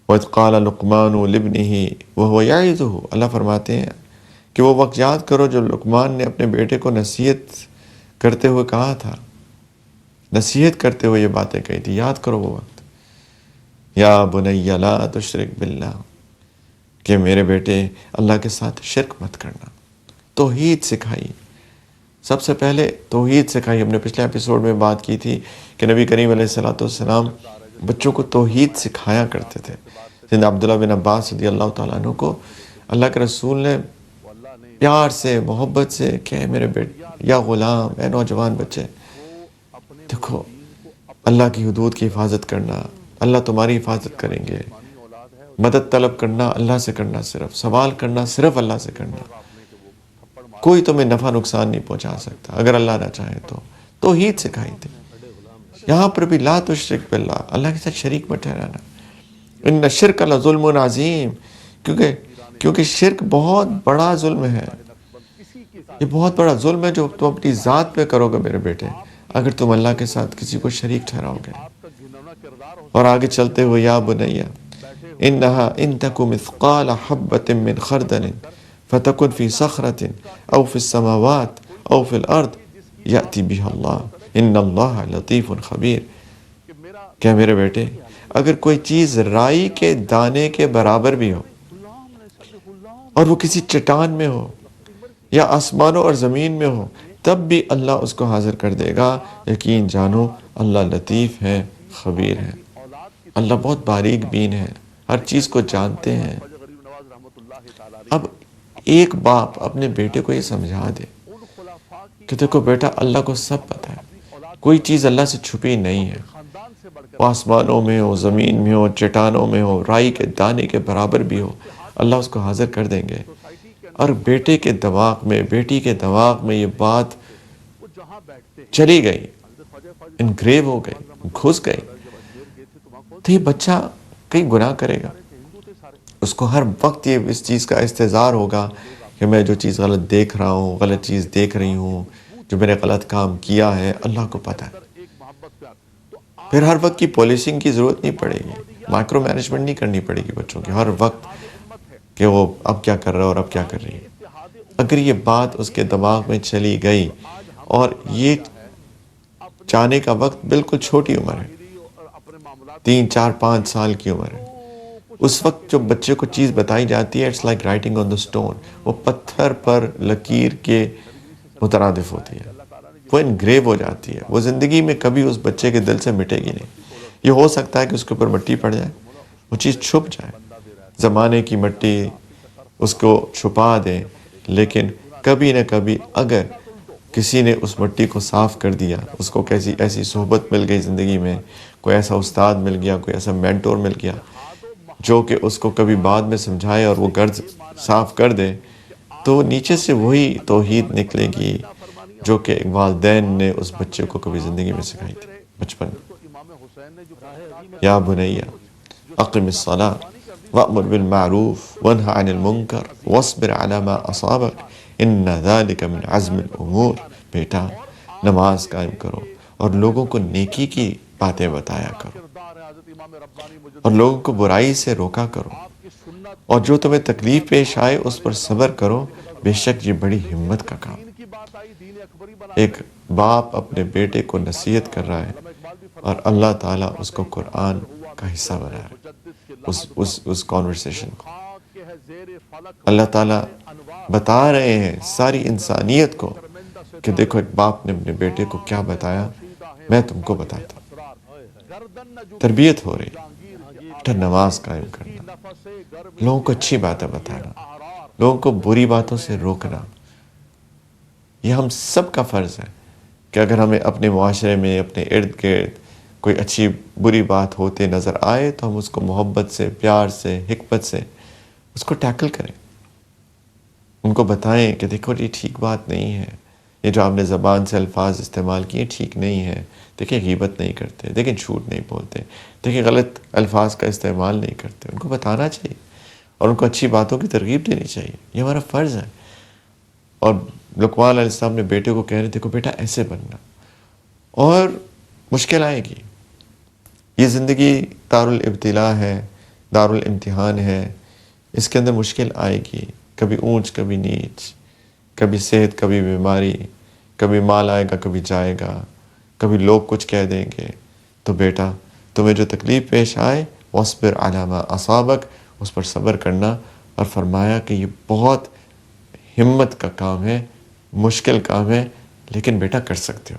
وَإِذْ قَالَ لُقْمَانُ لِابْنِهِ وَهُوَ يَعِظُهُ، اللہ فرماتے ہیں کہ وہ وقت یاد کرو جو لقمان نے اپنے بیٹے کو نصیحت کرتے ہوئے کہا تھا، نصیحت کرتے ہوئے یہ باتیں کہی تھی، یاد کرو وہ وقت. یا بنی لا تشرک باللہ، کہ میرے بیٹے اللہ کے ساتھ شرک مت کرنا. توحید سکھائی، سب سے پہلے توحید سکھائی. ہم نے پچھلے ایپیسوڈ میں بات کی تھی کہ نبی کریم علیہ السلام بچوں کو توحید سکھایا کرتے تھے. جن عبداللہ بن عباس رضی اللہ تعالیٰ عنہ کو اللہ کے رسول نے پیار سے محبت سے کہ میرے بیٹے یا غلام، اے نوجوان بچے، دیکھو اللہ کی حدود کی حفاظت کرنا، اللہ تمہاری حفاظت کریں گے. مدد طلب کرنا اللہ سے کرنا، صرف سوال کرنا صرف اللہ سے کرنا. کوئی تمہیں نفع نقصان نہیں پہنچا سکتا اگر اللہ نہ چاہے تو. توحید سکھائی تھی. یہاں پر بھی لا تشرک باللہ، اللہ کے ساتھ شریک مت ٹھہرانا. ان الشرک لظلم عظیم، کیونکہ شرک بہت بڑا ظلم ہے. یہ بہت بڑا ظلم ہے جو تم اپنی ذات پہ کرو گے میرے بیٹے، اگر تم اللہ کے ساتھ کسی کو شریک ٹھہراؤ گے. اور آگے چلتے ہوئے یا بنیہ انہا ان تک مثقال حبۃ من خردل فتکن فی صخرۃ او فی السماوات او فی الارض یأتی بها اللہ ان اللہ لطیف خبیر. کہ میرے بیٹے اگر کوئی چیز رائی کے دانے کے برابر بھی ہو اور وہ کسی چٹان میں ہو یا آسمانوں اور زمین میں ہو، تب بھی اللہ اس کو حاضر کر دے گا. یقین جانو اللہ لطیف ہے، خبیر ہے. اللہ بہت باریک بین ہے، ہر چیز کو جانتے ہیں. اب ایک باپ اپنے بیٹے کو یہ سمجھا دے کہ دیکھو بیٹا اللہ کو سب پتہ ہے، کوئی چیز اللہ سے چھپی نہیں ہے. وہ آسمانوں میں ہو، زمین میں ہو، چٹانوں میں ہو، رائی کے دانے کے برابر بھی ہو، اللہ اس کو حاضر کر دیں گے. اور بیٹے کے دماغ میں، بیٹی کے دماغ میں یہ بات چلی گئی، انگریو ہو گئی، گھس گئی، تو یہ بچہ کئی گناہ کرے گا. اس کو ہر وقت یہ اس چیز کا استحضار ہوگا کہ میں جو چیز غلط دیکھ رہا ہوں، غلط چیز دیکھ رہی ہوں، جو میں نے غلط کام کیا ہے اللہ کو پتہ ہے. پھر ہر وقت کی پولیسنگ کی ضرورت نہیں پڑے گی، مائکرو مینجمنٹ نہیں کرنی پڑے گی بچوں کی ہر وقت کہ وہ اب کیا کر رہا ہے اور اب کیا کر رہی ہے. اگر یہ بات اس کے دماغ میں چلی گئی، اور یہ جانے کا وقت بالکل چھوٹی عمر ہے، 3 4 5 سال کی عمر ہے، اس وقت جو بچے کو چیز بتائی جاتی ہے it's like writing on the stone, وہ پتھر پر لکیر کے مترادف ہوتی ہے، وہ انگریو ہو جاتی ہے. وہ زندگی میں کبھی اس بچے کے دل سے مٹے گی نہیں. یہ ہو سکتا ہے کہ اس کے اوپر مٹی پڑ جائے، وہ چیز چھپ جائے، زمانے کی مٹی اس کو چھپا دے، لیکن کبھی نہ کبھی اگر کسی نے اس مٹی کو صاف کر دیا، اس کو کیسی ایسی صحبت مل گئی زندگی میں، کوئی ایسا استاد مل گیا، کوئی ایسا مینٹور مل گیا جو کہ اس کو کبھی بعد میں سمجھائے اور وہ غرض صاف کر دے، تو نیچے سے وہی توحید نکلے گی جو کہ والدین نے اس بچے کو کبھی زندگی میں سکھائی تھی بچپن میں. یا بنیہ اقم الصلاۃ وأمر بالمعروف وانہ عن المنکر واصبر علی ما اصابک ان ذلک من عزم الامور. بیٹا نماز قائم کرو اور لوگوں کو نیکی کی باتیں بتایا کرو اور لوگوں کو برائی سے روکا کرو، اور جو تمہیں تکلیف پیش آئے اس پر صبر کرو، بے شک یہ بڑی ہمت کا کام. ایک باپ اپنے بیٹے کو نصیحت کر رہا ہے اور اللہ تعالیٰ اس کو قرآن کا حصہ بنا ہے، اس کانورسیشن کو. اللہ تعالیٰ بتا رہے ہیں ساری انسانیت کو کہ دیکھو ایک باپ نے اپنے بیٹے کو کیا بتایا، میں تم کو بتاتا ہوں. تربیت ہو رہی، نماز قائم کرنا، لوگوں کو اچھی باتیں بتانا، لوگوں کو بری باتوں سے روکنا. یہ ہم سب کا فرض ہے کہ اگر ہمیں اپنے معاشرے میں، اپنے ارد گرد کوئی اچھی بری بات ہوتے نظر آئے تو ہم اس کو محبت سے، پیار سے، حکمت سے اس کو ٹیکل کریں، ان کو بتائیں کہ دیکھو یہ ٹھیک بات نہیں ہے، یہ جو آپ نے زبان سے الفاظ استعمال کیے ٹھیک نہیں ہے. دیکھیں غیبت نہیں کرتے، دیکھیں جھوٹ نہیں بولتے، دیکھیں غلط الفاظ کا استعمال نہیں کرتے. ان کو بتانا چاہیے اور ان کو اچھی باتوں کی ترغیب دینی چاہیے، یہ ہمارا فرض ہے. اور لقمان علیہ السلام نے بیٹے کو کہہ رہے دیکھو بیٹا ایسے بننا، اور مشکل آئے گی، یہ زندگی دار الابتلاء ہے، دارالامتحان ہے، اس کے اندر مشکل آئے گی، کبھی اونچ کبھی نیچ، کبھی صحت کبھی بیماری، کبھی مال آئے گا کبھی جائے گا، کبھی لوگ کچھ کہہ دیں گے. تو بیٹا تمہیں جو تکلیف پیش آئے وَاصْبِرْ عَلَىٰ مَا أَصَابَكَ، اس پر صبر کرنا. اور فرمایا کہ یہ بہت ہمت کا کام ہے، مشکل کام ہے، لیکن بیٹا کر سکتے ہو.